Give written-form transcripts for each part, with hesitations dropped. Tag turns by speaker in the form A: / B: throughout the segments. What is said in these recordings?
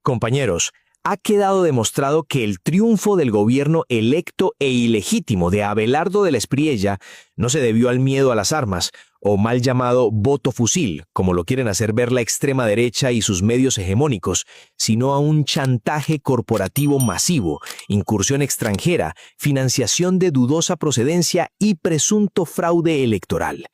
A: Compañeros, ha quedado demostrado que el triunfo del gobierno electo e ilegítimo de Abelardo de la Espriella no se debió al miedo a las armas, o mal llamado voto fusil, como lo quieren hacer ver la extrema derecha y sus medios hegemónicos, sino a un chantaje corporativo masivo, incursión extranjera, financiación de dudosa procedencia y presunto fraude electoral.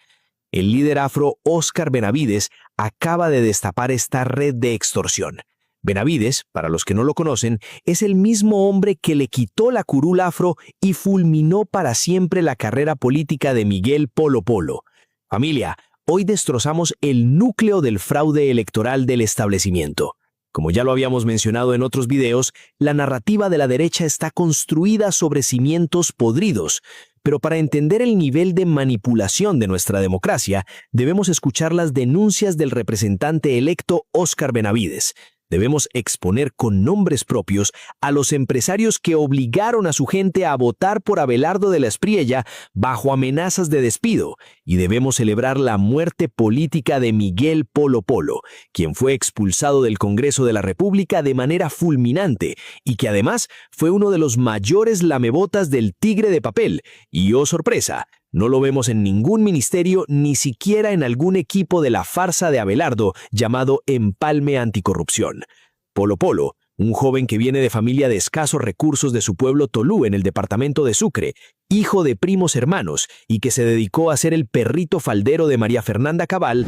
A: El líder afro Óscar Benavides acaba de destapar esta red de extorsión. Benavides, para los que no lo conocen, es el mismo hombre que le quitó la curul afro y fulminó para siempre la carrera política de Miguel Polo Polo. Familia, hoy destrozamos el núcleo del fraude electoral del establecimiento. Como ya lo habíamos mencionado en otros videos, la narrativa de la derecha está construida sobre cimientos podridos, pero para entender el nivel de manipulación de nuestra democracia, debemos escuchar las denuncias del representante electo Óscar Benavides. Debemos exponer con nombres propios a los empresarios que obligaron a su gente a votar por Abelardo de la Espriella bajo amenazas de despido, y debemos celebrar la muerte política de Miguel Polo Polo, quien fue expulsado del Congreso de la República de manera fulminante y que además fue uno de los mayores lamebotas del tigre de papel, y ¡oh sorpresa!, no lo vemos en ningún ministerio, ni siquiera en algún equipo de la farsa de Abelardo llamado Empalme Anticorrupción. Polo Polo, un joven que viene de familia de escasos recursos de su pueblo Tolú en el departamento de Sucre, hijo de primos hermanos y que se dedicó a ser el perrito faldero de María Fernanda Cabal.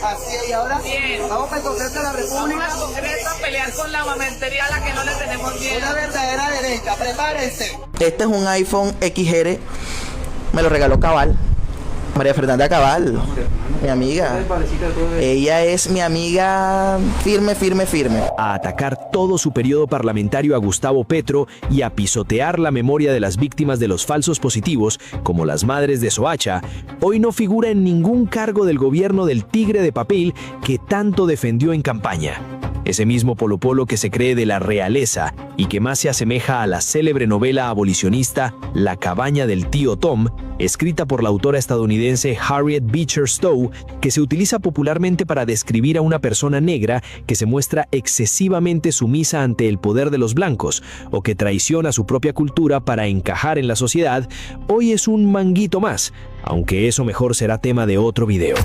B: Así y ahora bien. Vamos para el Congreso de la República.
C: Vamos al Congreso a pelear con la mamentería a la que no le tenemos miedo.
B: Una verdadera derecha, prepárense.
D: Este es un iPhone XR, me lo regaló Cabal, María Fernanda Cabal, mi amiga. Ella es mi amiga firme.
A: A atacar todo su periodo parlamentario a Gustavo Petro y a pisotear la memoria de las víctimas de los falsos positivos, como las madres de Soacha, hoy no figura en ningún cargo del gobierno del tigre de papel que tanto defendió en campaña. Ese mismo Polo Polo que se cree de la realeza y que más se asemeja a la célebre novela abolicionista La cabaña del tío Tom, escrita por la autora estadounidense Harriet Beecher Stowe, que se utiliza popularmente para describir a una persona negra que se muestra excesivamente sumisa ante el poder de los blancos o que traiciona su propia cultura para encajar en la sociedad, hoy es un manguito más, aunque eso mejor será tema de otro video.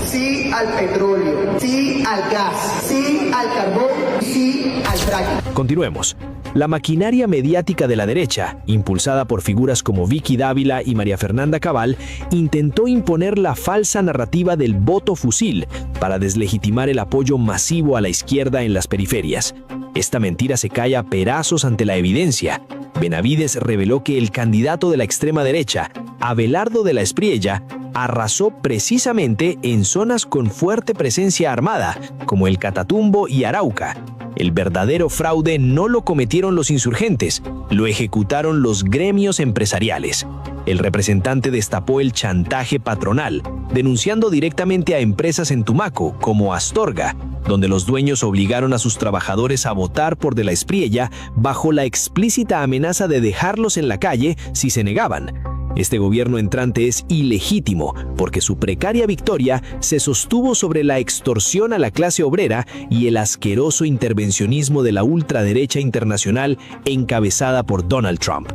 B: Sí al petróleo, sí al gas, sí al carbón, sí al fracking.
A: Continuemos. La maquinaria mediática de la derecha, impulsada por figuras como Vicky Dávila y María Fernanda Cabal, intentó imponer la falsa narrativa del voto fusil para deslegitimar el apoyo masivo a la izquierda en las periferias. Esta mentira se cae a pedazos ante la evidencia. Benavides reveló que el candidato de la extrema derecha, Abelardo de la Espriella, arrasó precisamente en zonas con fuerte presencia armada, como el Catatumbo y Arauca. El verdadero fraude no lo cometieron los insurgentes, lo ejecutaron los gremios empresariales. El representante destapó el chantaje patronal, denunciando directamente a empresas en Tumaco, como Astorga, donde los dueños obligaron a sus trabajadores a votar por de la Espriella bajo la explícita amenaza de dejarlos en la calle si se negaban. Este gobierno entrante es ilegítimo porque su precaria victoria se sostuvo sobre la extorsión a la clase obrera y el asqueroso intervencionismo de la ultraderecha internacional encabezada por Donald Trump.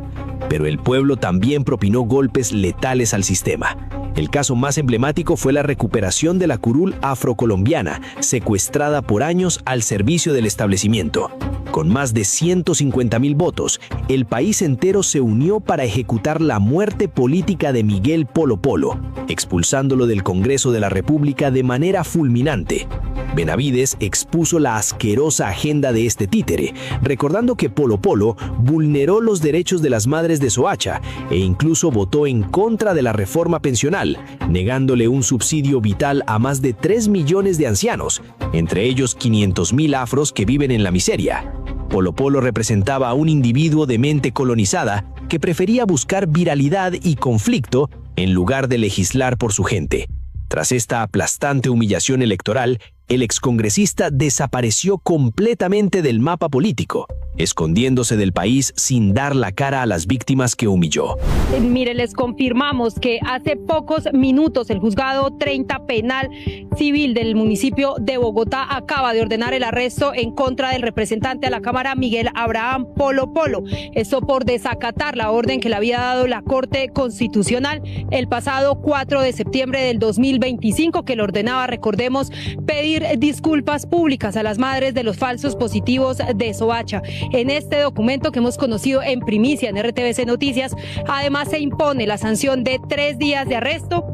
A: Pero el pueblo también propinó golpes letales al sistema. El caso más emblemático fue la recuperación de la curul afrocolombiana, secuestrada por años al servicio del establecimiento. Con más de 150,000 votos, el país entero se unió para ejecutar la muerte política de Miguel Polo Polo, expulsándolo del Congreso de la República de manera fulminante. Benavides expuso la asquerosa agenda de este títere, recordando que Polo Polo vulneró los derechos de las madres de Soacha e incluso votó en contra de la reforma pensional, negándole un subsidio vital a más de 3 millones de ancianos, entre ellos 500,000 afros que viven en la miseria. Polo Polo representaba a un individuo de mente colonizada que prefería buscar viralidad y conflicto en lugar de legislar por su gente. Tras esta aplastante humillación electoral, el excongresista desapareció completamente del mapa político, escondiéndose del país sin dar la cara a las víctimas que humilló.
E: Mire, les confirmamos que hace pocos minutos el juzgado 30 penal civil del municipio de Bogotá acaba de ordenar el arresto en contra del representante a la Cámara Miguel Abraham Polo Polo. Esto por desacatar la orden que le había dado la Corte Constitucional el pasado 4 de septiembre del 2025, que le ordenaba, recordemos, pedir disculpas públicas a las madres de los falsos positivos de Soacha. En este documento que hemos conocido en primicia en RTVC Noticias, además se impone la sanción de 3 días de arresto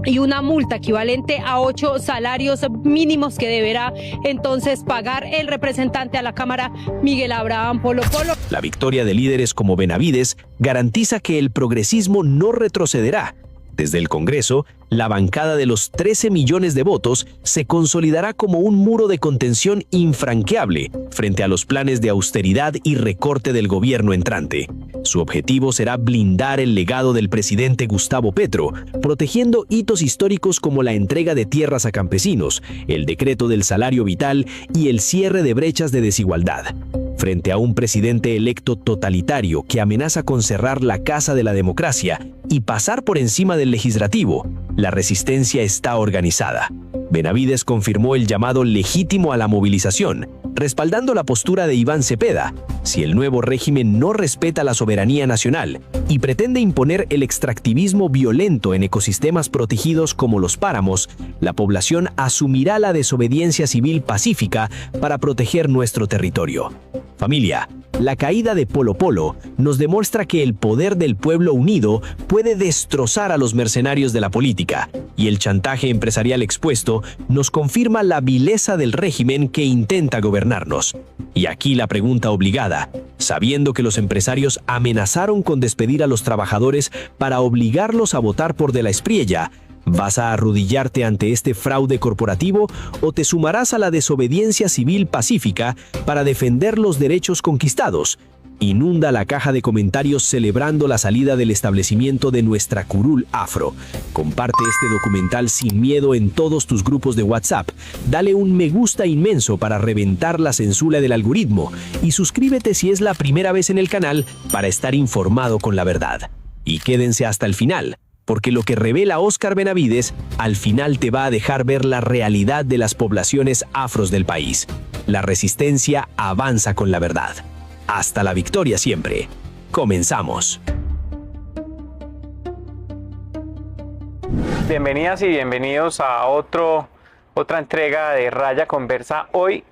E: y una multa equivalente a 8 salarios mínimos que deberá entonces pagar el representante a la Cámara Miguel Abraham Polo Polo.
A: La victoria de líderes como Benavides garantiza que el progresismo no retrocederá. Desde el Congreso, la bancada de los 13 millones de votos se consolidará como un muro de contención infranqueable frente a los planes de austeridad y recorte del gobierno entrante. Su objetivo será blindar el legado del presidente Gustavo Petro, protegiendo hitos históricos como la entrega de tierras a campesinos, el decreto del salario vital y el cierre de brechas de desigualdad. Frente a un presidente electo totalitario que amenaza con cerrar la casa de la democracia y pasar por encima del legislativo, la resistencia está organizada. Benavides confirmó el llamado legítimo a la movilización, respaldando la postura de Iván Cepeda. Si el nuevo régimen no respeta la soberanía nacional y pretende imponer el extractivismo violento en ecosistemas protegidos como los páramos, la población asumirá la desobediencia civil pacífica para proteger nuestro territorio. Familia, la caída de Polo Polo nos demuestra que el poder del pueblo unido puede destrozar a los mercenarios de la política, y el chantaje empresarial expuesto nos confirma la vileza del régimen que intenta gobernarnos. Y aquí la pregunta obligada: sabiendo que los empresarios amenazaron con despedir a los trabajadores para obligarlos a votar por De la Espriella, ¿vas a arrodillarte ante este fraude corporativo o te sumarás a la desobediencia civil pacífica para defender los derechos conquistados? Inunda la caja de comentarios celebrando la salida del establecimiento de nuestra curul afro. Comparte este documental sin miedo en todos tus grupos de WhatsApp. Dale un me gusta inmenso para reventar la censura del algoritmo y suscríbete si es la primera vez en el canal para estar informado con la verdad. Y quédense hasta el final, porque lo que revela Óscar Benavides al final te va a dejar ver la realidad de las poblaciones afros del país. La resistencia avanza con la verdad. Hasta la victoria siempre. Comenzamos.
F: Bienvenidas y bienvenidos a otra entrega de Raya Conversa, hoy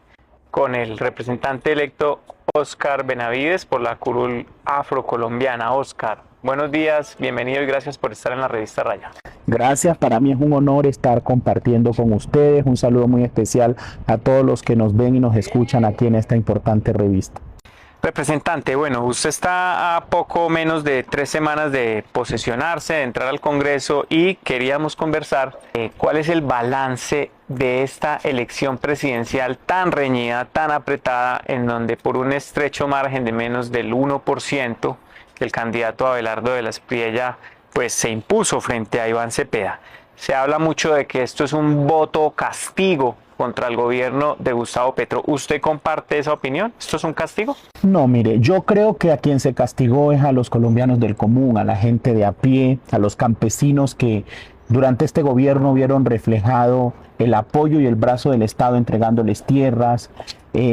F: con el representante electo Óscar Benavides por la curul afrocolombiana. Óscar, buenos días, bienvenido y gracias por estar en la revista Raya.
G: Gracias, para mí es un honor estar compartiendo con ustedes. Un saludo muy especial a todos los que nos ven y nos escuchan aquí en esta importante revista.
F: Representante, bueno, usted está a poco menos de 3 semanas de posesionarse, de entrar al Congreso, y queríamos conversar cuál es el balance de esta elección presidencial tan reñida, tan apretada, en donde por un estrecho margen de menos del 1%, el candidato Abelardo de la Espriella pues se impuso frente a Iván Cepeda. Se habla mucho de que esto es un voto castigo contra el gobierno de Gustavo Petro. ¿Usted comparte esa opinión? ¿Esto es un castigo?
G: No, mire, yo creo que a quien se castigó es a los colombianos del común, a la gente de a pie, a los campesinos que durante este gobierno vieron reflejado el apoyo y el brazo del Estado entregándoles tierras.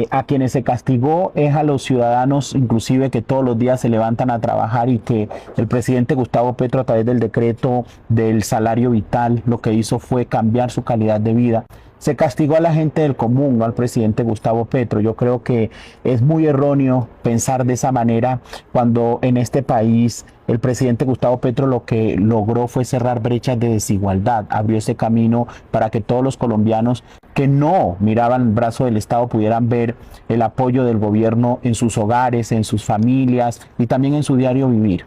G: A quienes se castigó es a los ciudadanos, inclusive, que todos los días se levantan a trabajar, y que el presidente Gustavo Petro, a través del decreto del salario vital, lo que hizo fue cambiar su calidad de vida. Se castigó a la gente del común, no al presidente Gustavo Petro. Yo creo que es muy erróneo pensar de esa manera cuando en este país el presidente Gustavo Petro lo que logró fue cerrar brechas de desigualdad, abrió ese camino para que todos los colombianos que no miraban el brazo del Estado pudieran ver el apoyo del gobierno en sus hogares, en sus familias y también en su diario vivir.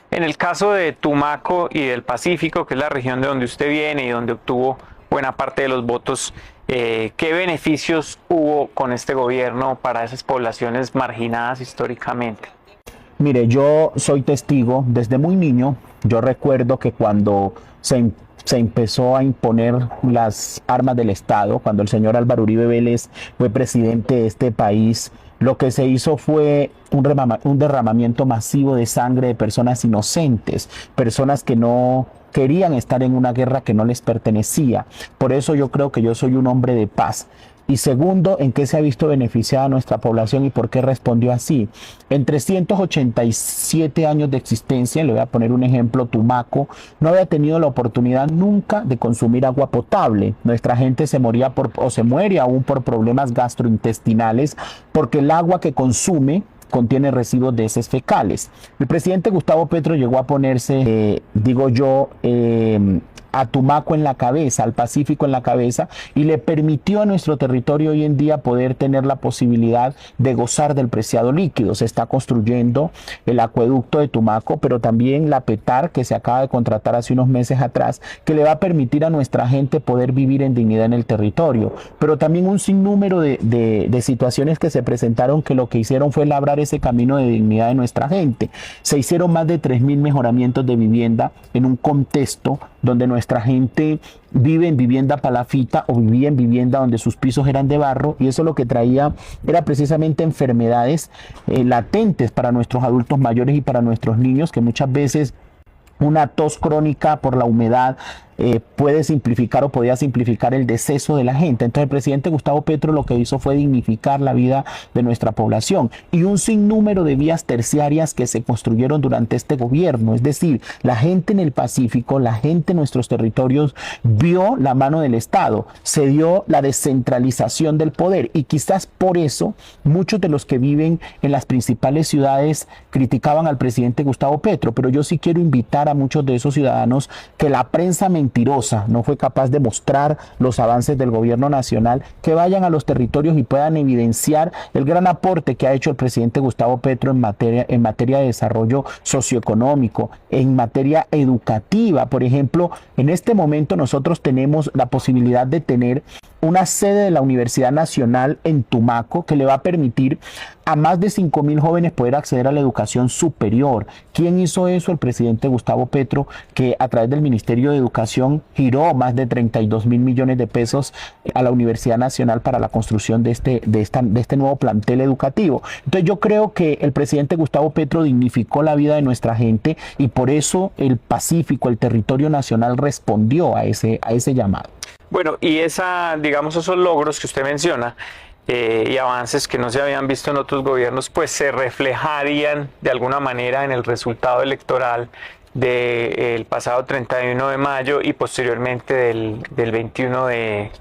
F: En el caso de Tumaco y del Pacífico, que es la región de donde usted viene y donde obtuvo buena parte de los votos, ¿qué beneficios hubo con este gobierno para esas poblaciones marginadas históricamente? Mire,
G: yo soy testigo desde muy niño. Yo recuerdo que cuando se se empezó a imponer las armas del Estado, cuando el señor Álvaro Uribe Vélez fue presidente de este país, lo que se hizo fue un derramamiento masivo de sangre de personas inocentes, personas que no querían estar en una guerra que no les pertenecía. Por eso yo creo que yo soy un hombre de paz. Y segundo, ¿en qué se ha visto beneficiada nuestra población y por qué respondió así? En 387 años de existencia, le voy a poner un ejemplo, Tumaco no había tenido la oportunidad nunca de consumir agua potable. Nuestra gente se moría o se muere aún por problemas gastrointestinales porque el agua que consume contiene residuos de heces fecales. El presidente Gustavo Petro llegó a ponerse, a Tumaco en la cabeza, al Pacífico en la cabeza, y le permitió a nuestro territorio hoy en día poder tener la posibilidad de gozar del preciado líquido. Se está construyendo el acueducto de Tumaco, pero también la PETAR, que se acaba de contratar hace unos meses atrás, que le va a permitir a nuestra gente poder vivir en dignidad en el territorio. Pero también un sinnúmero de situaciones que se presentaron que lo que hicieron fue labrar ese camino de dignidad de nuestra gente. Se hicieron más de 3.000 mejoramientos de vivienda en un contexto donde nuestra gente vive en vivienda palafita o vivía en vivienda donde sus pisos eran de barro, y eso lo que traía era precisamente enfermedades latentes para nuestros adultos mayores y para nuestros niños, que muchas veces una tos crónica por la humedad puede simplificar o podía simplificar el deceso de la gente. Entonces el presidente Gustavo Petro lo que hizo fue dignificar la vida de nuestra población y un sinnúmero de vías terciarias que se construyeron durante este gobierno. Es decir, la gente en el Pacífico, la gente en nuestros territorios vio la mano del Estado, se dio la descentralización del poder, y quizás por eso muchos de los que viven en las principales ciudades criticaban al presidente Gustavo Petro, pero yo sí quiero invitar a muchos de esos ciudadanos que la prensa mentirosa no fue capaz de mostrar los avances del gobierno nacional, que vayan a los territorios y puedan evidenciar el gran aporte que ha hecho el presidente Gustavo Petro en materia de desarrollo socioeconómico, en materia educativa. Por ejemplo, en este momento nosotros tenemos la posibilidad de tener una sede de la Universidad Nacional en Tumaco que le va a permitir a más de 5.000 jóvenes poder acceder a la educación superior. ¿Quién hizo eso? El presidente Gustavo Petro, que a través del Ministerio de Educación giró más de 32.000 millones de pesos a la Universidad Nacional para la construcción de este nuevo plantel educativo. Entonces yo creo que el presidente Gustavo Petro dignificó la vida de nuestra gente, y por eso el Pacífico, el territorio nacional, respondió a ese llamado.
F: Bueno, y esos logros que usted menciona y avances que no se habían visto en otros gobiernos, pues se reflejarían de alguna manera en el resultado electoral del pasado 31 de mayo y posteriormente del 21 de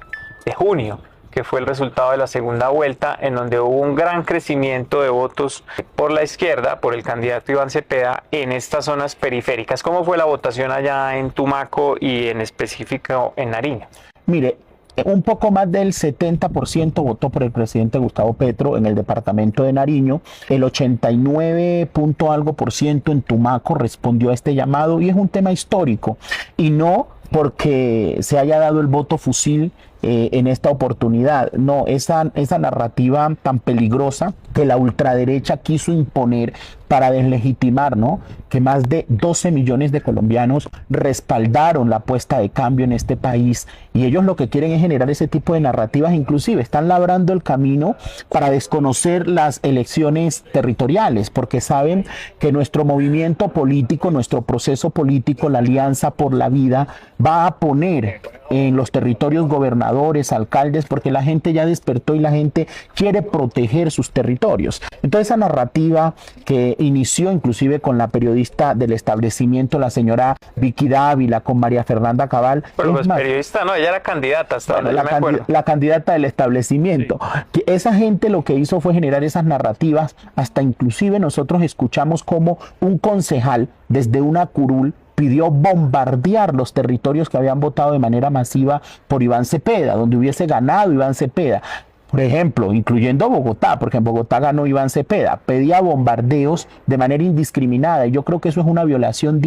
F: junio, que fue el resultado de la segunda vuelta, en donde hubo un gran crecimiento de votos por la izquierda, por el candidato Iván Cepeda, en estas zonas periféricas. ¿Cómo fue la votación allá en Tumaco y en específico en Nariño?
G: Mire, un poco más del 70% votó por el presidente Gustavo Petro en el departamento de Nariño. El 89 punto algo por ciento en Tumaco respondió a este llamado, y es un tema histórico, y no porque se haya dado el voto fusil en esta oportunidad. No, esa narrativa tan peligrosa que la ultraderecha quiso imponer para deslegitimar, ¿no?, que más de 12 millones de colombianos respaldaron la apuesta de cambio en este país, y ellos lo que quieren es generar ese tipo de narrativas. Inclusive están labrando el camino para desconocer las elecciones territoriales, porque saben que nuestro movimiento político, nuestro proceso político, la Alianza por la Vida, va a poner en los territorios gobernadores, alcaldes, porque la gente ya despertó y la gente quiere proteger sus territorios. Entonces esa narrativa que inició inclusive con la periodista del establecimiento, la señora Vicky Dávila, con María Fernanda Cabal.
F: Pero pues periodista no, ella era candidata hasta
G: bueno, la candidata del establecimiento. Sí. Esa gente lo que hizo fue generar esas narrativas, hasta inclusive nosotros escuchamos como un concejal desde una curul pidió bombardear los territorios que habían votado de manera masiva por Iván Cepeda, donde hubiese ganado Iván Cepeda. Por ejemplo, incluyendo Bogotá, porque en Bogotá ganó Iván Cepeda, pedía bombardeos de manera indiscriminada, y yo creo que eso es una violación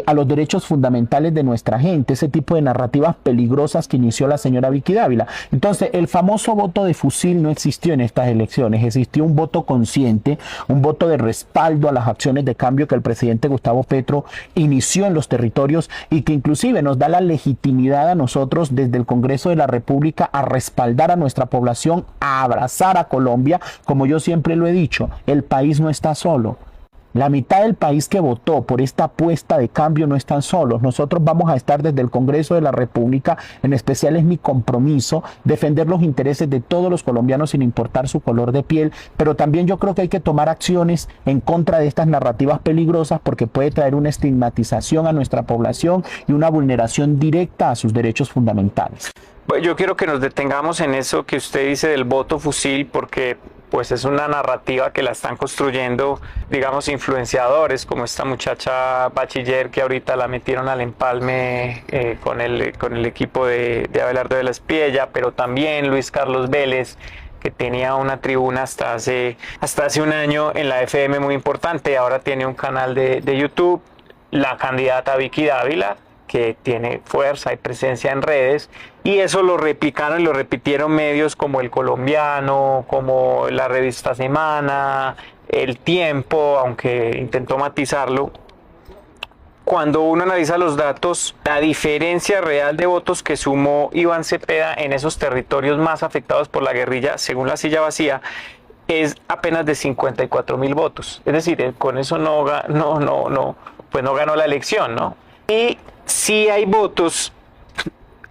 G: a los derechos fundamentales de nuestra gente, ese tipo de narrativas peligrosas que inició la señora Vicky Dávila. Entonces, el famoso voto de fusil no existió en estas elecciones, existió un voto consciente, un voto de respaldo a las acciones de cambio que el presidente Gustavo Petro inició en los territorios y que inclusive nos da la legitimidad a nosotros desde el Congreso de la República a respaldar a nuestra población, a abrazar a Colombia. Como yo siempre lo he dicho, el país no está solo. La mitad del país que votó por esta apuesta de cambio no están solos. Nosotros vamos a estar desde el Congreso de la República, en especial es mi compromiso defender los intereses de todos los colombianos sin importar su color de piel, pero también yo creo que hay que tomar acciones en contra de estas narrativas peligrosas porque puede traer una estigmatización a nuestra población y una vulneración directa a sus derechos fundamentales.
F: Pues yo quiero que nos detengamos en eso que usted dice del voto fusil, porque pues es una narrativa que la están construyendo, digamos, influenciadores como esta muchacha bachiller que ahorita la metieron al empalme con el equipo de Abelardo de la Espriella, pero también Luis Carlos Vélez, que tenía una tribuna hasta hace un año en la FM muy importante, ahora tiene un canal de YouTube, la candidata Vicky Dávila, que tiene fuerza y presencia en redes, y eso lo replicaron y lo repitieron medios como El Colombiano, como la revista Semana, El Tiempo, aunque intentó matizarlo. Cuando uno analiza los datos, la diferencia real de votos que sumó Iván Cepeda en esos territorios más afectados por la guerrilla, según La Silla Vacía, es apenas de 54.000 votos. Es decir, con eso no ganó la elección, ¿no? Y sí hay votos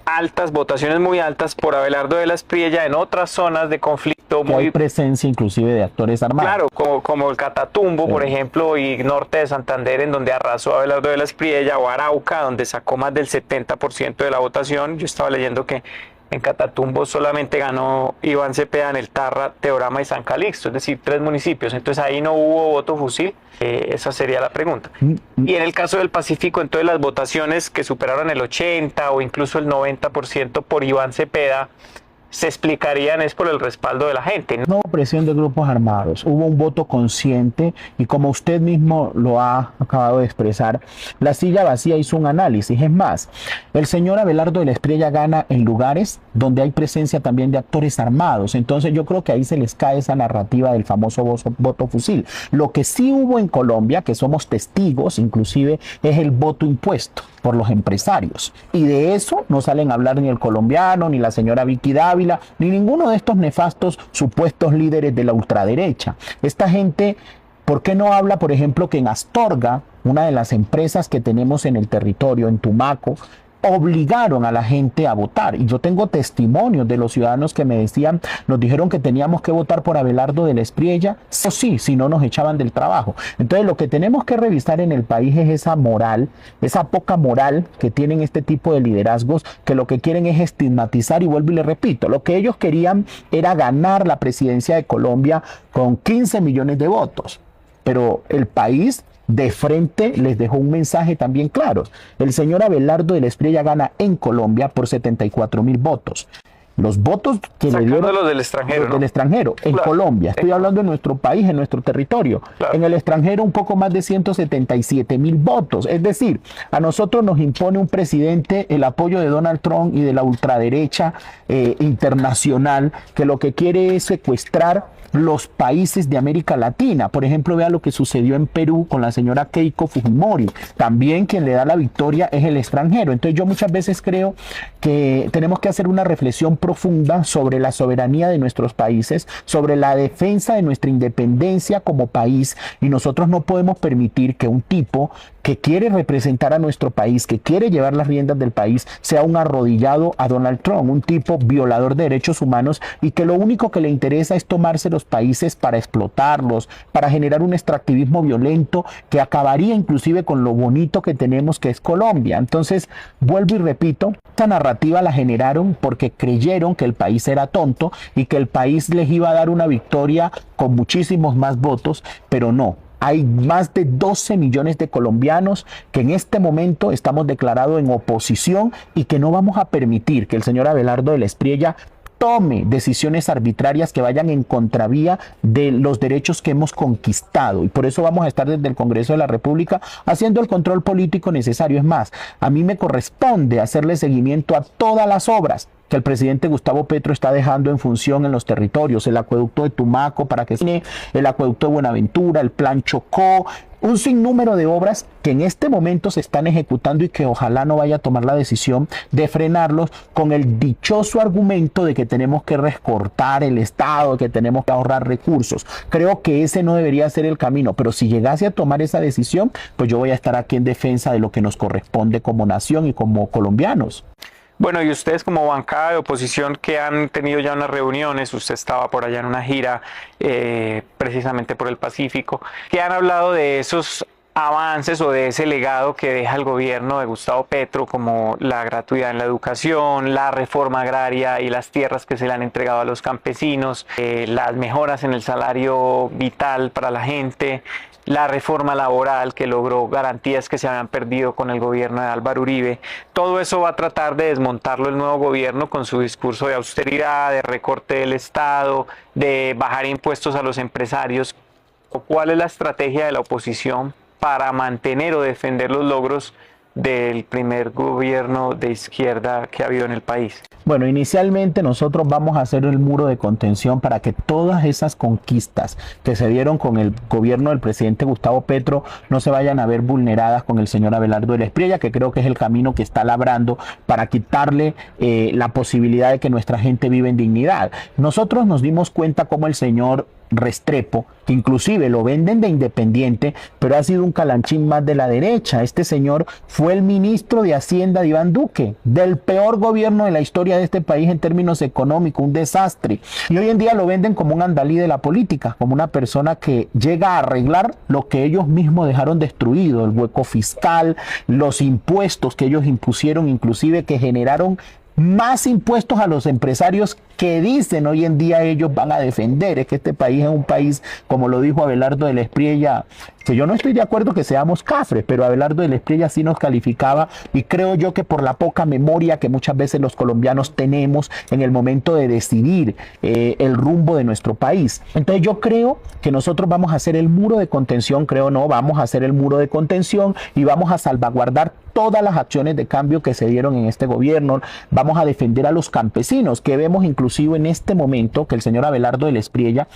F: altas, votaciones muy altas por Abelardo de la Espriella en otras zonas de conflicto.
G: Hay presencia inclusive de actores armados.
F: Claro, como el Catatumbo, sí, por ejemplo, y norte de Santander, en donde arrasó Abelardo de la Espriella, o Arauca, donde sacó más del 70% de la votación. Yo estaba leyendo que en Catatumbo solamente ganó Iván Cepeda en el Tarra, Teorama y San Calixto, es decir, 3 municipios. Entonces ahí no hubo voto fusil. Esa sería la pregunta. Y en el caso del Pacífico, entonces las votaciones que superaron el 80 o incluso el 90% por Iván Cepeda se explicarían es por el respaldo de la gente, ¿no?
G: No hubo presión de grupos armados, hubo un voto consciente y como usted mismo lo ha acabado de expresar, La Silla Vacía hizo un análisis. Es más, el señor Abelardo de la Espriella gana en lugares donde hay presencia también de actores armados. Entonces yo creo que ahí se les cae esa narrativa del famoso voto fusil. Lo que sí hubo en Colombia, que somos testigos inclusive, es el voto impuesto por los empresarios. Y de eso no salen a hablar ni El Colombiano, ni la señora Vicky Dávila, ni ninguno de estos nefastos supuestos líderes de la ultraderecha. Esta gente, ¿por qué no habla, por ejemplo, que en Astorga, una de las empresas que tenemos en el territorio, en Tumaco, obligaron a la gente a votar? Y yo tengo testimonios de los ciudadanos que me decían, nos dijeron que teníamos que votar por Abelardo de la Espriella, sí, si no nos echaban del trabajo. Entonces lo que tenemos que revisar en el país es esa moral, esa poca moral que tienen este tipo de liderazgos, que lo que quieren es estigmatizar. Y vuelvo y le repito, lo que ellos querían era ganar la presidencia de Colombia con 15 millones de votos, pero el país de frente les dejó un mensaje también claro. El señor Abelardo de la Espriella gana en Colombia por 74.000 votos. Los votos que le dieron
F: los del extranjero,
G: los del extranjero, en Colombia, estoy hablando de nuestro país, en nuestro territorio. Claro. En el extranjero un poco más de 177.000 votos. Es decir, a nosotros nos impone un presidente el apoyo de Donald Trump y de la ultraderecha internacional, que lo que quiere es secuestrar los países de América Latina. Por ejemplo, vea lo que sucedió en Perú con la señora Keiko Fujimori. También quien le da la victoria es el extranjero. Entonces yo muchas veces creo que tenemos que hacer una reflexión profunda sobre la soberanía de nuestros países, sobre la defensa de nuestra independencia como país, y nosotros no podemos permitir que un tipo que quiere representar a nuestro país, que quiere llevar las riendas del país, sea un arrodillado a Donald Trump, un tipo violador de derechos humanos y que lo único que le interesa es tomarse los países para explotarlos, para generar un extractivismo violento que acabaría inclusive con lo bonito que tenemos, que es Colombia. Entonces, vuelvo y repito, esta narrativa la generaron porque creyeron que el país era tonto y que el país les iba a dar una victoria con muchísimos más votos, pero no. Hay más de 12 millones de colombianos que en este momento estamos declarados en oposición y que no vamos a permitir que el señor Abelardo de la Espriella tome decisiones arbitrarias que vayan en contravía de los derechos que hemos conquistado. Y por eso vamos a estar desde el Congreso de la República haciendo el control político necesario. Es más, a mí me corresponde hacerle seguimiento a todas las obras que el presidente Gustavo Petro está dejando en función en los territorios, el acueducto de Tumaco para que se el acueducto de Buenaventura, el plan Chocó, un sinnúmero de obras que en este momento se están ejecutando y que ojalá no vaya a tomar la decisión de frenarlos con el dichoso argumento de que tenemos que recortar el Estado, que tenemos que ahorrar recursos. Creo que ese no debería ser el camino, pero si llegase a tomar esa decisión, pues yo voy a estar aquí en defensa de lo que nos corresponde como nación y como colombianos.
F: Bueno, y ustedes como bancada de oposición que han tenido ya unas reuniones, usted estaba por allá en una gira precisamente por el Pacífico, ¿qué han hablado de esos avances o de ese legado que deja el gobierno de Gustavo Petro, como la gratuidad en la educación, la reforma agraria y las tierras que se le han entregado a los campesinos, las mejoras en el salario vital para la gente, la reforma laboral que logró garantías que se habían perdido con el gobierno de Álvaro Uribe? Todo eso va a tratar de desmontarlo el nuevo gobierno con su discurso de austeridad, de recorte del Estado, de bajar impuestos a los empresarios. ¿Cuál es la estrategia de la oposición para mantener o defender los logros del primer gobierno de izquierda que ha habido en el país?
G: Bueno, inicialmente nosotros vamos a hacer el muro de contención para que todas esas conquistas que se dieron con el gobierno del presidente Gustavo Petro no se vayan a ver vulneradas con el señor Abelardo de la Espriella, que creo que es el camino que está labrando para quitarle la posibilidad de que nuestra gente viva en dignidad. Nosotros nos dimos cuenta cómo el señor Restrepo, que inclusive lo venden de independiente, pero ha sido un calanchín más de la derecha. Este señor fue el ministro de Hacienda de Iván Duque, del peor gobierno de la historia de este país en términos económicos, un desastre. Y hoy en día lo venden como un andalí de la política, como una persona que llega a arreglar lo que ellos mismos dejaron destruido, el hueco fiscal, los impuestos que ellos impusieron, inclusive que generaron más impuestos a los empresarios que dicen hoy en día ellos van a defender. Es que este país es un país, como lo dijo Abelardo de la Espriella, que yo no estoy de acuerdo que seamos cafres, pero Abelardo de la Espriella sí nos calificaba, y creo yo que por la poca memoria que muchas veces los colombianos tenemos en el momento de decidir el rumbo de nuestro país. Entonces yo creo que nosotros vamos a hacer el muro de contención, vamos a hacer el muro de contención y vamos a salvaguardar todas las acciones de cambio que se dieron en este gobierno. Vamos a defender a los campesinos, que vemos inclusive en este momento que el señor Abelardo de la Espriella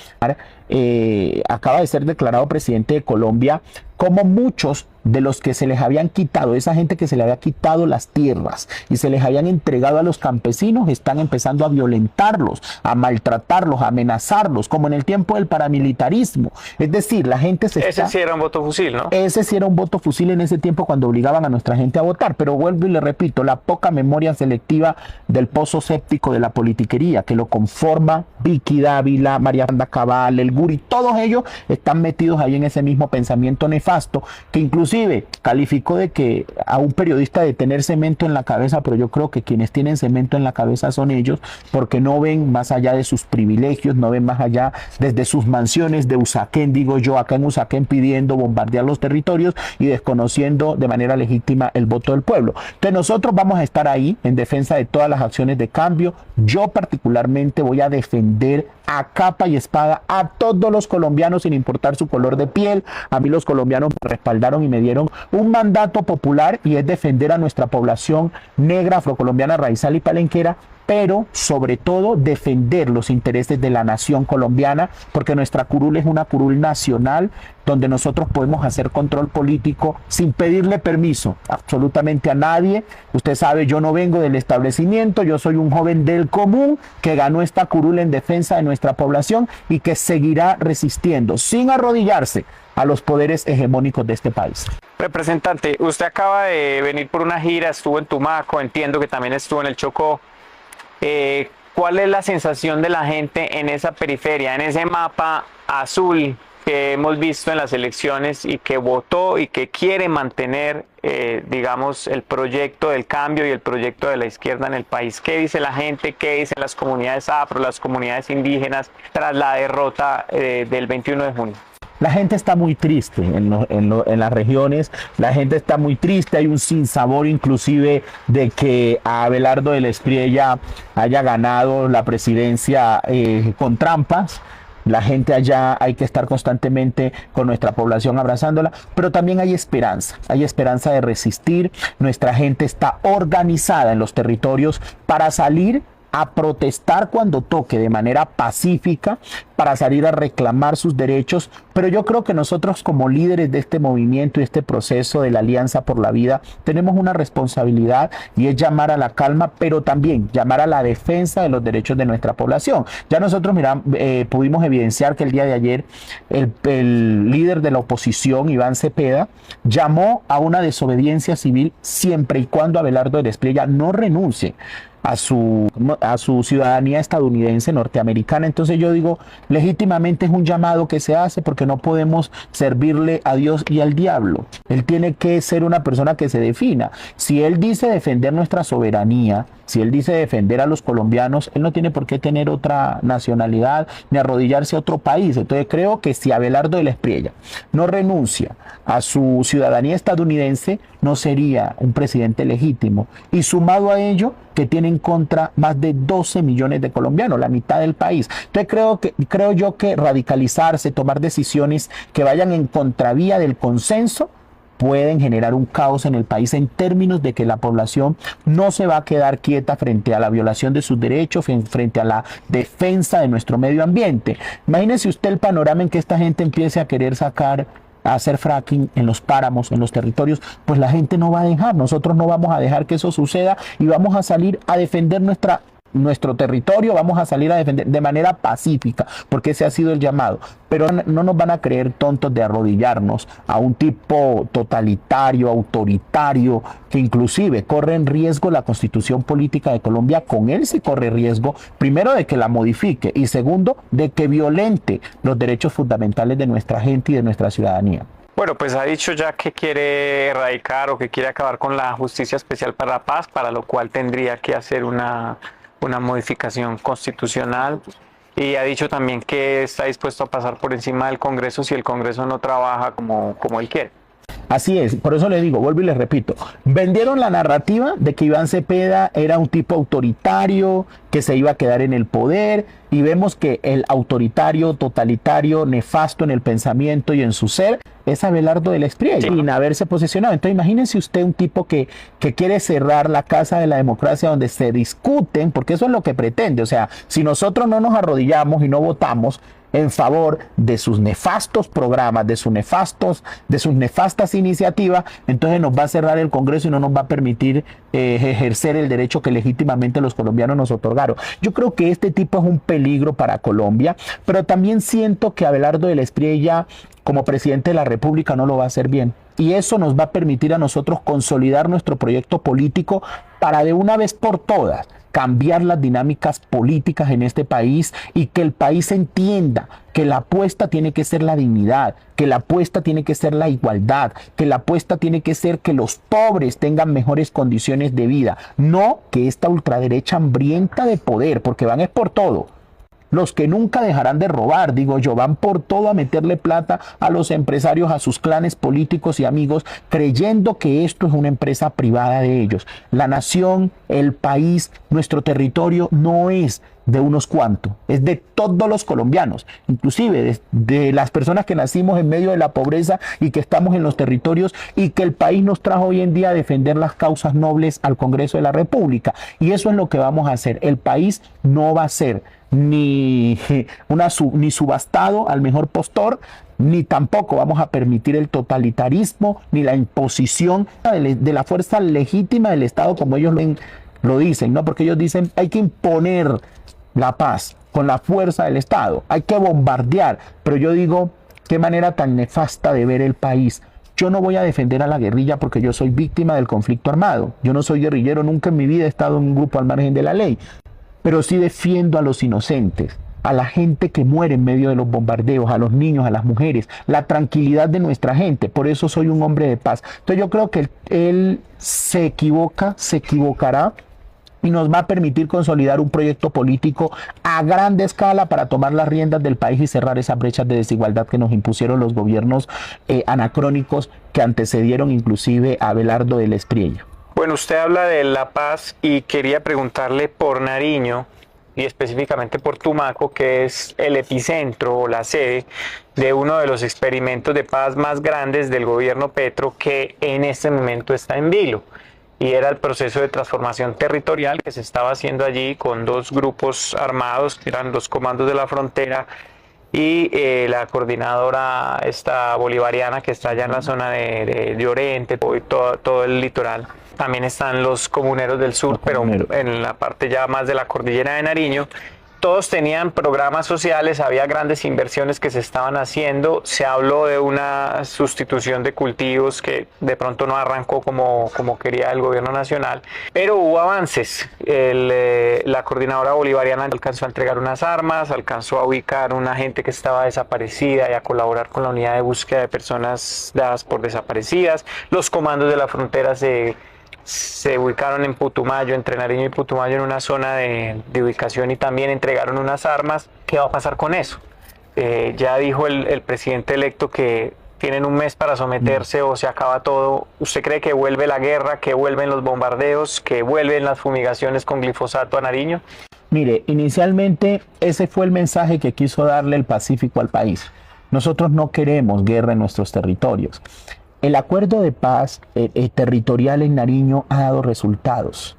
G: acaba de ser declarado presidente de Colombia, como muchos de los que se les habían quitado, esa gente que se le había quitado las tierras y se les habían entregado a los campesinos, están empezando a violentarlos, a maltratarlos, a amenazarlos, como en el tiempo del paramilitarismo. Es decir, la gente
F: Ese sí era un voto fusil, ¿no?
G: Ese sí era un voto fusil en ese tiempo cuando obligaban a nuestra gente a votar, pero vuelvo y le repito, la poca memoria selectiva del pozo séptico de la politiquería que lo conforma Vicky Dávila, María Fernanda Cabal, el Guri, todos ellos están metidos ahí en ese mismo pensamiento nefasto, que inclusive calificó de que a un periodista de tener cemento en la cabeza, pero yo creo que quienes tienen cemento en la cabeza son ellos, porque no ven más allá de sus privilegios, no ven más allá desde sus mansiones de Usaquén, digo yo, acá en Usaquén pidiendo bombardear los territorios y desconociendo de manera legítima el voto del pueblo. Entonces nosotros vamos a estar ahí en defensa de todas las acciones de cambio. Yo particularmente voy a defender a capa y espada a todos los colombianos sin importar su color de piel. A mí los colombianos me respaldaron y me dieron un mandato popular, y es defender a nuestra población negra, afrocolombiana, raizal y palenquera, pero sobre todo defender los intereses de la nación colombiana, porque nuestra curul es una curul nacional donde nosotros podemos hacer control político sin pedirle permiso absolutamente a nadie. Usted sabe, yo no vengo del establecimiento, yo soy un joven del común que ganó esta curul en defensa de nuestra población y que seguirá resistiendo sin arrodillarse a los poderes hegemónicos de este país.
F: Representante, usted acaba de venir por una gira, estuvo en Tumaco, entiendo que también estuvo en el Chocó. ¿Cuál es la sensación de la gente en esa periferia, en ese mapa azul que hemos visto en las elecciones y que votó y que quiere mantener, digamos, el proyecto del cambio y el proyecto de la izquierda en el país? ¿Qué dice la gente? ¿Qué dicen las comunidades afro, las comunidades indígenas tras la derrota del 21 de junio?
G: La gente está muy triste en las regiones, la gente está muy triste, hay un sinsabor inclusive de que a Abelardo del Espriella haya ganado la presidencia con trampas. La gente allá hay que estar constantemente con nuestra población abrazándola, pero también hay esperanza de resistir. Nuestra gente está organizada en los territorios para salir a protestar cuando toque de manera pacífica, para salir a reclamar sus derechos, pero yo creo que nosotros como líderes de este movimiento y este proceso de la Alianza por la Vida tenemos una responsabilidad y es llamar a la calma, pero también llamar a la defensa de los derechos de nuestra población. Ya nosotros pudimos evidenciar que el día de ayer el líder de la oposición, Iván Cepeda, llamó a una desobediencia civil siempre y cuando Abelardo del Espriella no renuncie a su ciudadanía estadounidense norteamericana. Entonces yo digo, legítimamente es un llamado que se hace porque no podemos servirle a Dios y al diablo. Él tiene que ser una persona que se defina. Si él dice defender nuestra soberanía, si él dice defender a los colombianos, él no tiene por qué tener otra nacionalidad ni arrodillarse a otro país. Entonces creo que si Abelardo del Espriella no renuncia a su ciudadanía estadounidense, no sería un presidente legítimo. Y sumado a ello, que tiene en contra más de 12 millones de colombianos, la mitad del país. Entonces creo yo que radicalizarse, tomar decisiones que vayan en contravía del consenso, pueden generar un caos en el país en términos de que la población no se va a quedar quieta frente a la violación de sus derechos, frente a la defensa de nuestro medio ambiente. Imagínese usted el panorama en que esta gente empiece a querer a hacer fracking en los páramos, en los territorios, pues la gente no va a dejar, nosotros no vamos a dejar que eso suceda y vamos a salir a defender nuestro territorio, vamos a salir a defender de manera pacífica, porque ese ha sido el llamado. Pero no nos van a creer tontos de arrodillarnos a un tipo totalitario, autoritario, que inclusive corre en riesgo la Constitución Política de Colombia. Con él se corre riesgo, primero, de que la modifique y segundo, de que violente los derechos fundamentales de nuestra gente y de nuestra ciudadanía.
F: Bueno, pues ha dicho ya que quiere erradicar o que quiere acabar con la Justicia Especial para la Paz, para lo cual tendría que hacer una modificación constitucional, y ha dicho también que está dispuesto a pasar por encima del Congreso si el Congreso no trabaja como él quiere.
G: Así es, por eso le digo, vuelvo y le repito, vendieron la narrativa de que Iván Cepeda era un tipo autoritario, que se iba a quedar en el poder, y vemos que el autoritario, totalitario, nefasto en el pensamiento y en su ser, es Abelardo del Espriella, sin haberse posesionado. Entonces imagínense usted un tipo que quiere cerrar la casa de la democracia donde se discuten, porque eso es lo que pretende. O sea, si nosotros no nos arrodillamos y no votamos en favor de sus nefastos programas, de sus nefastas iniciativas, entonces nos va a cerrar el Congreso y no nos va a permitir ejercer el derecho que legítimamente los colombianos nos otorgaron. Yo creo que este tipo es un peligro para Colombia, pero también siento que Abelardo del Espriella, como presidente de la República, no lo va a hacer bien. Y eso nos va a permitir a nosotros consolidar nuestro proyecto político para de una vez por todas cambiar las dinámicas políticas en este país y que el país entienda que la apuesta tiene que ser la dignidad, que la apuesta tiene que ser la igualdad, que la apuesta tiene que ser que los pobres tengan mejores condiciones de vida, no que esta ultraderecha hambrienta de poder, porque van es por todo. Los que nunca dejarán de robar, digo yo, van por todo a meterle plata a los empresarios, a sus clanes políticos y amigos, creyendo que esto es una empresa privada de ellos. La nación, el país, nuestro territorio no es de unos cuantos, es de todos los colombianos, inclusive de las personas que nacimos en medio de la pobreza y que estamos en los territorios y que el país nos trajo hoy en día a defender las causas nobles al Congreso de la República. Y eso es lo que vamos a hacer. El país no va a ser ni subastado al mejor postor, ni tampoco vamos a permitir el totalitarismo ni la imposición de la fuerza legítima del Estado, como ellos lo dicen, ¿no? Porque ellos dicen hay que imponer la paz con la fuerza del Estado, hay que bombardear, pero yo digo, qué manera tan nefasta de ver el país. Yo no voy a defender a la guerrilla porque yo soy víctima del conflicto armado, yo no soy guerrillero, nunca en mi vida he estado en un grupo al margen de la ley, pero sí defiendo a los inocentes, a la gente que muere en medio de los bombardeos, a los niños, a las mujeres, la tranquilidad de nuestra gente. Por eso soy un hombre de paz. Entonces yo creo que él se equivocará y nos va a permitir consolidar un proyecto político a grande escala para tomar las riendas del país y cerrar esas brechas de desigualdad que nos impusieron los gobiernos anacrónicos que antecedieron inclusive a Abelardo del Espriella.
F: Bueno, usted habla de La Paz y quería preguntarle por Nariño y específicamente por Tumaco, que es el epicentro o la sede de uno de los experimentos de paz más grandes del gobierno Petro, que en este momento está en vilo. Y era el proceso de transformación territorial que se estaba haciendo allí con dos grupos armados, que eran los comandos de la frontera y la coordinadora esta bolivariana que está allá en la zona de Oriente y todo el litoral. También están los comuneros del sur, pero en la parte ya más de la cordillera de Nariño. Todos tenían programas sociales, había grandes inversiones que se estaban haciendo. Se habló de una sustitución de cultivos que de pronto no arrancó como quería el gobierno nacional, pero hubo avances. La coordinadora bolivariana alcanzó a entregar unas armas, alcanzó a ubicar una gente que estaba desaparecida y a colaborar con la unidad de búsqueda de personas dadas por desaparecidas. Los comandos de la frontera se ubicaron en Putumayo, entre Nariño y Putumayo, en una zona de ubicación, y también entregaron unas armas. ¿Qué va a pasar con eso? Ya dijo el presidente electo que tienen un mes para someterse o se acaba todo. ¿Usted cree que vuelve la guerra, que vuelven los bombardeos, que vuelven las fumigaciones con glifosato a Nariño?
G: Mire, inicialmente ese fue el mensaje que quiso darle el Pacífico al país. Nosotros no queremos guerra en nuestros territorios. El acuerdo de paz territorial en Nariño ha dado resultados.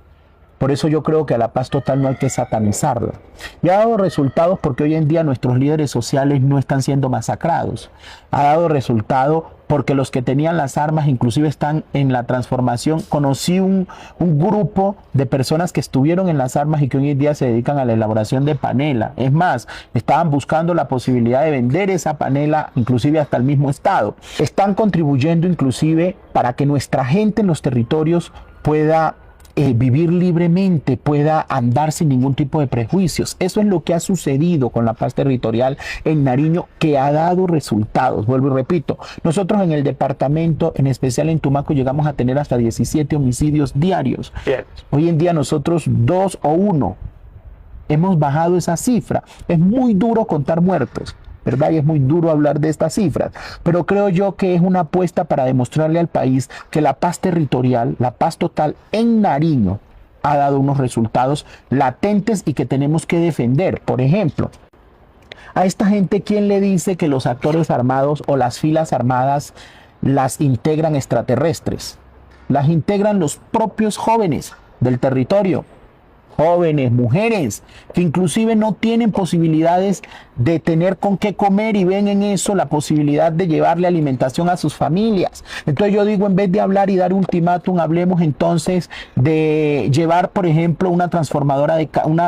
G: Por eso yo creo que a la paz total no hay que satanizarla. Y ha dado resultados porque hoy en día nuestros líderes sociales no están siendo masacrados. Ha dado resultado porque los que tenían las armas inclusive están en la transformación. Conocí un grupo de personas que estuvieron en las armas y que hoy en día se dedican a la elaboración de panela. Es más, estaban buscando la posibilidad de vender esa panela inclusive hasta el mismo Estado. Están contribuyendo inclusive para que nuestra gente en los territorios pueda vivir libremente, pueda andar sin ningún tipo de prejuicios. Eso es lo que ha sucedido con la paz territorial en Nariño, que ha dado resultados. Vuelvo y repito, nosotros en el departamento, en especial en Tumaco, llegamos a tener hasta 17 homicidios diarios. Bien. Hoy en día nosotros 2 o 1. Hemos bajado esa cifra. Es muy duro contar muertos, ¿verdad? Y es muy duro hablar de estas cifras, pero creo yo que es una apuesta para demostrarle al país que la paz territorial, la paz total en Nariño ha dado unos resultados latentes y que tenemos que defender. Por ejemplo, a esta gente, ¿quién le dice que los actores armados o las filas armadas las integran extraterrestres? Las integran los propios jóvenes del territorio. Jóvenes, mujeres, que inclusive no tienen posibilidades de tener con qué comer y ven en eso la posibilidad de llevarle alimentación a sus familias. Entonces yo digo, en vez de hablar y dar ultimátum, hablemos entonces de llevar, por ejemplo, una transformadora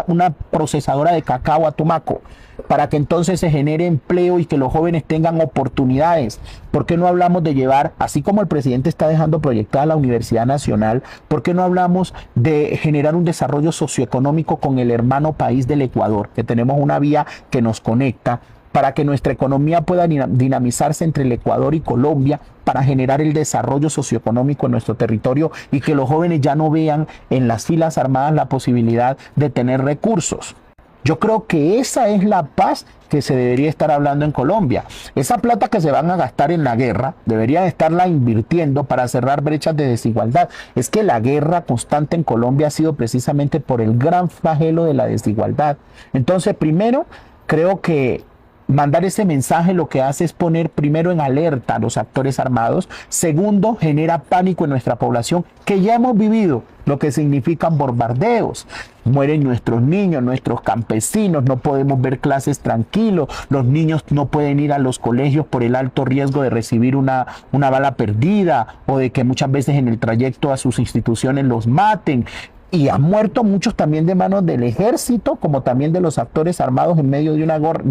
G: una procesadora de cacao a Tumaco, para que entonces se genere empleo y que los jóvenes tengan oportunidades. ¿Por qué no hablamos de llevar, así como el presidente está dejando proyectada la Universidad Nacional, por qué no hablamos de generar un desarrollo socioeconómico con el hermano país del Ecuador, que tenemos una vía que nos conecta, para que nuestra economía pueda dinamizarse entre el Ecuador y Colombia, para generar el desarrollo socioeconómico en nuestro territorio y que los jóvenes ya no vean en las filas armadas la posibilidad de tener recursos? Yo creo que esa es la paz que se debería estar hablando en Colombia. Esa plata que se van a gastar en la guerra, deberían estarla invirtiendo para cerrar brechas de desigualdad. Es que la guerra constante en Colombia ha sido precisamente por el gran flagelo de la desigualdad. Entonces, primero, creo que mandar ese mensaje lo que hace es poner primero en alerta a los actores armados. Segundo, genera pánico en nuestra población, que ya hemos vivido lo que significan bombardeos. Mueren nuestros niños, nuestros campesinos, no podemos ver clases tranquilos, los niños no pueden ir a los colegios por el alto riesgo de recibir una bala perdida o de que muchas veces en el trayecto a sus instituciones los maten. Y han muerto muchos también de manos del ejército, como también de los actores armados en medio de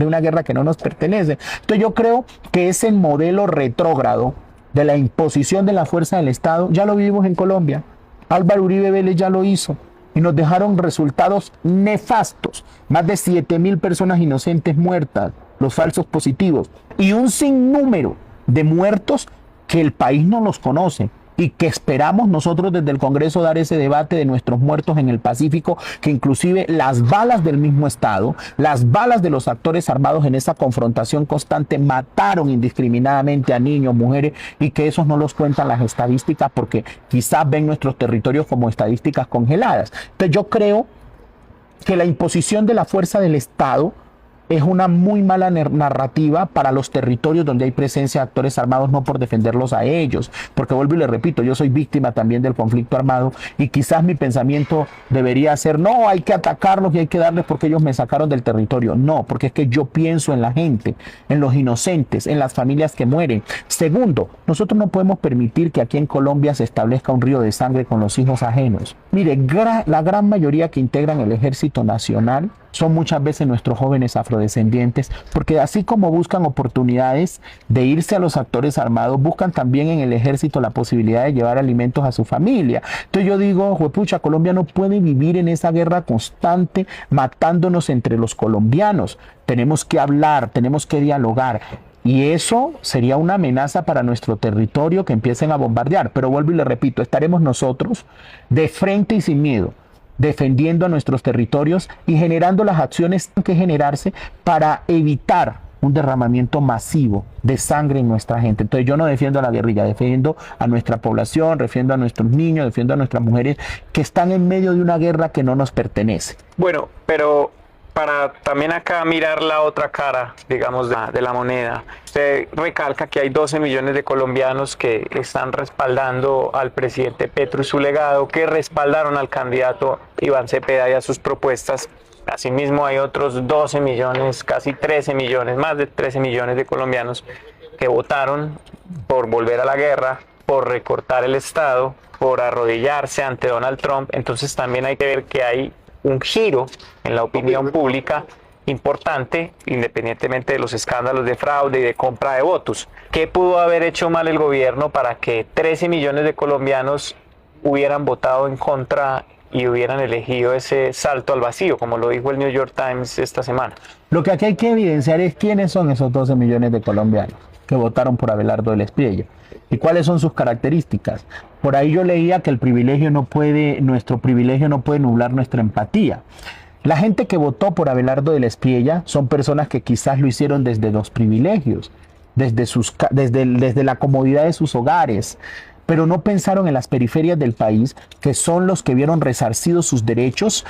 G: una guerra que no nos pertenece. Entonces yo creo que ese modelo retrógrado de la imposición de la fuerza del Estado ya lo vivimos en Colombia. Álvaro Uribe Vélez ya lo hizo y nos dejaron resultados nefastos. Más de 7.000 personas inocentes muertas, los falsos positivos, y un sinnúmero de muertos que el país no los conoce. y que esperamos nosotros desde el Congreso dar ese debate de nuestros muertos en el Pacífico, que inclusive las balas del mismo Estado, las balas de los actores armados en esa confrontación constante mataron indiscriminadamente a niños, mujeres, y que esos no los cuentan las estadísticas porque quizás ven nuestros territorios como estadísticas congeladas. Entonces yo creo que la imposición de la fuerza del Estado es una muy mala narrativa para los territorios donde hay presencia de actores armados, no por defenderlos a ellos, porque vuelvo y le repito, yo soy víctima también del conflicto armado y quizás mi pensamiento debería ser, no, hay que atacarlos y hay que darles porque ellos me sacaron del territorio. No, porque es que yo pienso en la gente, en los inocentes, en las familias que mueren. Segundo, nosotros no podemos permitir que aquí en Colombia se establezca un río de sangre con los hijos ajenos. Mire, la gran mayoría que integran el Ejército Nacional son muchas veces nuestros jóvenes afrodescendientes, porque así como buscan oportunidades de irse a los actores armados, buscan también en el ejército la posibilidad de llevar alimentos a su familia. Entonces yo digo, juepucha, Colombia no puede vivir en esa guerra constante matándonos entre los colombianos. Tenemos que hablar, tenemos que dialogar. Y eso sería una amenaza para nuestro territorio que empiecen a bombardear. Pero vuelvo y le repito, estaremos nosotros de frente y sin miedo, defendiendo a nuestros territorios y generando las acciones que tienen que generarse para evitar un derramamiento masivo de sangre en nuestra gente. Entonces yo no defiendo a la guerrilla, defiendo a nuestra población, defiendo a nuestros niños, defiendo a nuestras mujeres que están en medio de una guerra que no nos pertenece.
F: Bueno, pero para también acá mirar la otra cara, digamos, de la moneda. Usted recalca que hay 12 millones de colombianos que están respaldando al presidente Petro y su legado, que respaldaron al candidato Iván Cepeda y a sus propuestas. Asimismo hay otros 12 millones, casi 13 millones, más de 13 millones de colombianos que votaron por volver a la guerra, por recortar el Estado, por arrodillarse ante Donald Trump. Entonces también hay que ver que hay un giro en la opinión pública importante, independientemente de los escándalos de fraude y de compra de votos. ¿Qué pudo haber hecho mal el gobierno para que 13 millones de colombianos hubieran votado en contra y hubieran elegido ese salto al vacío, como lo dijo el New York Times esta semana?
G: Lo que aquí hay que evidenciar es quiénes son esos 12 millones de colombianos que votaron por Abelardo del Espriella y cuáles son sus características. Por ahí yo leía que nuestro privilegio no puede nublar nuestra empatía. La gente que votó por Abelardo del Espriella son personas que quizás lo hicieron desde los privilegios, desde la comodidad de sus hogares, pero no pensaron en las periferias del país, que son los que vieron resarcidos sus derechos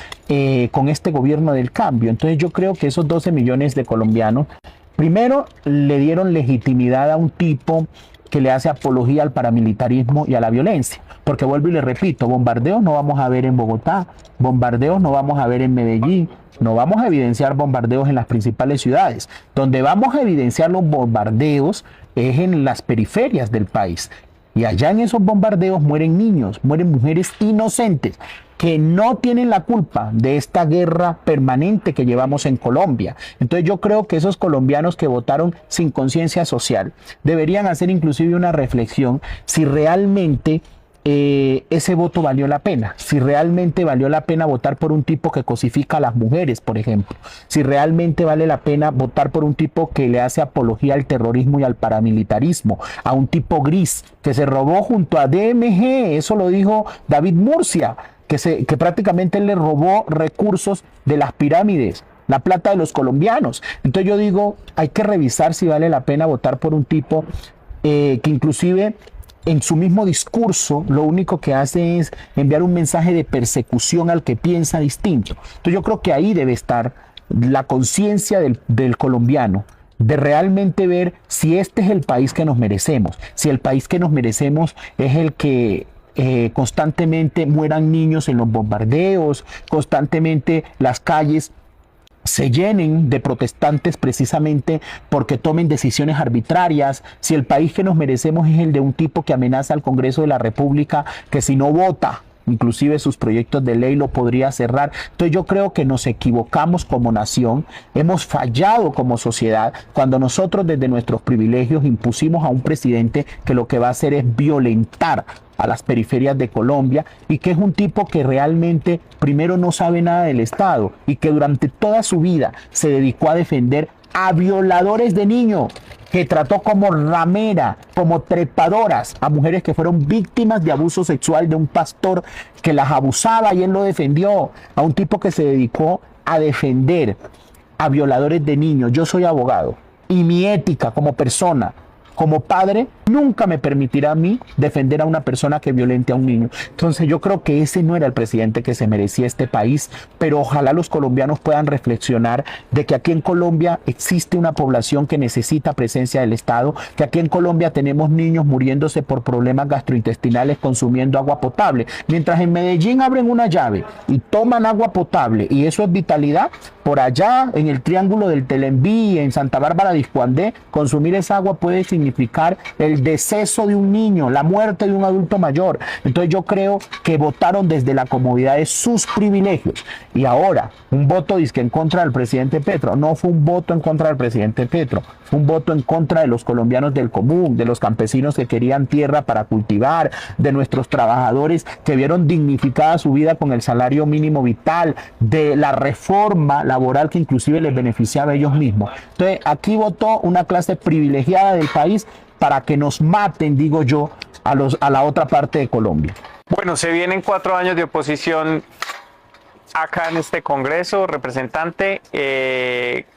G: con este gobierno del cambio. Entonces yo creo que esos 12 millones de colombianos, primero le dieron legitimidad a un tipo que le hace apología al paramilitarismo y a la violencia. Porque vuelvo y le repito, bombardeos no vamos a ver en Bogotá, bombardeos no vamos a ver en Medellín, no vamos a evidenciar bombardeos en las principales ciudades. Donde vamos a evidenciar los bombardeos es en las periferias del país. Y allá en esos bombardeos mueren niños, mueren mujeres inocentes que no tienen la culpa de esta guerra permanente que llevamos en Colombia. Entonces yo creo que esos colombianos que votaron sin conciencia social deberían hacer inclusive una reflexión si realmente ese voto valió la pena, si realmente valió la pena votar por un tipo que cosifica a las mujeres, por ejemplo, si realmente vale la pena votar por un tipo que le hace apología al terrorismo y al paramilitarismo, a un tipo gris que se robó junto a DMG, eso lo dijo David Murcia, que prácticamente le robó recursos de las pirámides, la plata de los colombianos. Entonces yo digo, hay que revisar si vale la pena votar por un tipo que inclusive en su mismo discurso lo único que hace es enviar un mensaje de persecución al que piensa distinto. Entonces yo creo que ahí debe estar la conciencia del colombiano, de realmente ver si este es el país que nos merecemos, si el país que nos merecemos es el que constantemente mueran niños en los bombardeos, constantemente las calles se llenen de protestantes precisamente porque tomen decisiones arbitrarias, si el país que nos merecemos es el de un tipo que amenaza al Congreso de la República, que si no vota, inclusive sus proyectos de ley lo podría cerrar. Entonces yo creo que nos equivocamos como nación, hemos fallado como sociedad cuando nosotros desde nuestros privilegios impusimos a un presidente que lo que va a hacer es violentar a las periferias de Colombia y que es un tipo que realmente primero no sabe nada del Estado y que durante toda su vida se dedicó a defender a violadores de niños que trató como ramera, como trepadoras a mujeres que fueron víctimas de abuso sexual de un pastor que las abusaba y él lo defendió, a un tipo que se dedicó a defender a violadores de niños. Yo soy abogado y mi ética como persona, como padre, nunca me permitirá a mí defender a una persona que violente a un niño. Entonces yo creo que ese no era el presidente que se merecía este país, pero ojalá los colombianos puedan reflexionar de que aquí en Colombia existe una población que necesita presencia del Estado, que aquí en Colombia tenemos niños muriéndose por problemas gastrointestinales consumiendo agua potable. Mientras en Medellín abren una llave y toman agua potable y eso es vitalidad, por allá en el Triángulo del Telenví, en Santa Bárbara de Iscuandé, consumir esa agua puede significar el deceso de un niño, la muerte de un adulto mayor. Entonces yo creo que votaron desde la comodidad de sus privilegios. Y ahora, un voto dizque en contra del presidente Petro. No fue un voto en contra del presidente Petro, fue un voto en contra de los colombianos del común, de los campesinos que querían tierra para cultivar, de nuestros trabajadores que vieron dignificada su vida con el salario mínimo vital, de la reforma laboral que inclusive les beneficiaba a ellos mismos. Entonces aquí votó una clase privilegiada del país para que nos maten, digo yo, a la otra parte de Colombia.
F: Bueno, se vienen 4 años de oposición acá en este Congreso, representante.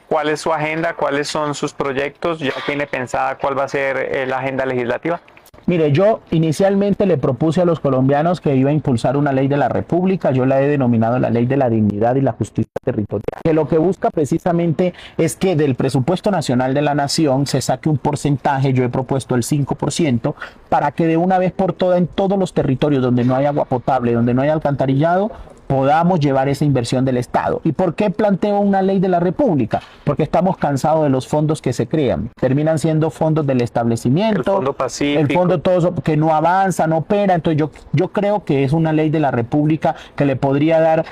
F: ¿Cuál es su agenda? ¿Cuáles son sus proyectos? ¿Ya tiene pensada cuál va a ser la agenda legislativa?
G: Mire, yo inicialmente le propuse a los colombianos que iba a impulsar una ley de la República. Yo la he denominado la ley de la dignidad y la justicia territorial, que lo que busca precisamente es que del presupuesto nacional de la nación se saque un porcentaje, yo he propuesto el 5%, para que de una vez por todas en todos los territorios donde no hay agua potable, donde no hay alcantarillado, podamos llevar esa inversión del Estado. ¿Y por qué planteo una ley de la República? Porque estamos cansados de los fondos que se crean. Terminan siendo fondos del establecimiento,
F: el Fondo Pacífico,
G: el fondo todo eso, que no avanza, no opera. Entonces yo creo que es una ley de la República que le podría dar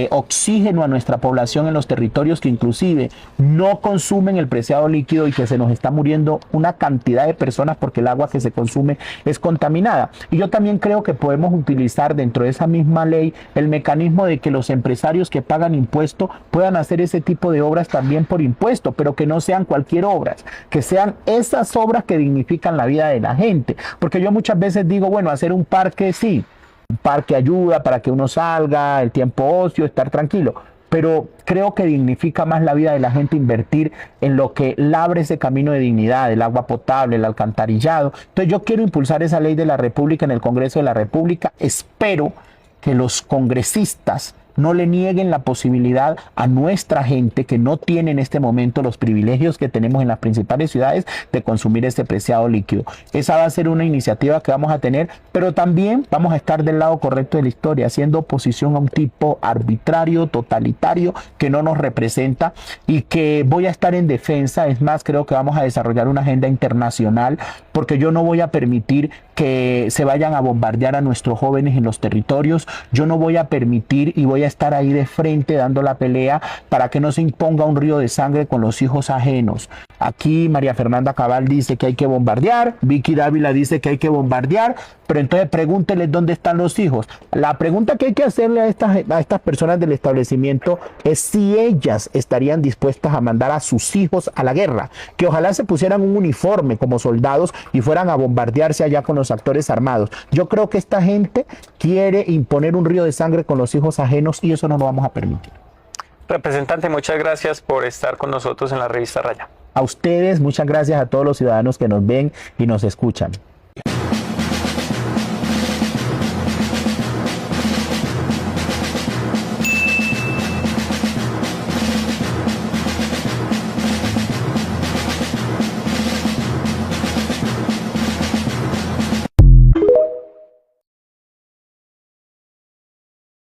G: oxígeno a nuestra población en los territorios que inclusive no consumen el preciado líquido y que se nos está muriendo una cantidad de personas porque el agua que se consume es contaminada. Y yo también creo que podemos utilizar dentro de esa misma ley el mecanismo de que los empresarios que pagan impuesto puedan hacer ese tipo de obras también por impuesto, pero que no sean cualquier obras, que sean esas obras que dignifican la vida de la gente. Porque yo muchas veces digo, bueno, hacer un parque sí, un parque ayuda para que uno salga, el tiempo ocio, estar tranquilo, pero creo que dignifica más la vida de la gente invertir en lo que abre ese camino de dignidad, el agua potable, el alcantarillado. Entonces yo quiero impulsar esa ley de la República en el Congreso de la República. Espero que los congresistas no le nieguen la posibilidad a nuestra gente que no tiene en este momento los privilegios que tenemos en las principales ciudades de consumir este preciado líquido. Esa va a ser una iniciativa que vamos a tener, pero también vamos a estar del lado correcto de la historia, haciendo oposición a un tipo arbitrario, totalitario, que no nos representa y que voy a estar en defensa. Es más, creo que vamos a desarrollar una agenda internacional porque yo no voy a permitir que se vayan a bombardear a nuestros jóvenes en los territorios. Yo no voy a permitir y voy a estar ahí de frente dando la pelea para que no se imponga un río de sangre con los hijos ajenos. Aquí María Fernanda Cabal dice que hay que bombardear, Vicky Dávila dice que hay que bombardear, pero entonces pregúnteles dónde están los hijos. La pregunta que hay que hacerle a estas personas del establecimiento es si ellas estarían dispuestas a mandar a sus hijos a la guerra, que ojalá se pusieran un uniforme como soldados y fueran a bombardearse allá con los actores armados. Yo creo que esta gente quiere imponer un río de sangre con los hijos ajenos y eso no lo vamos a permitir.
F: Representante, muchas gracias por estar con nosotros en la revista Raya.
G: A ustedes, muchas gracias a todos los ciudadanos que nos ven y nos escuchan.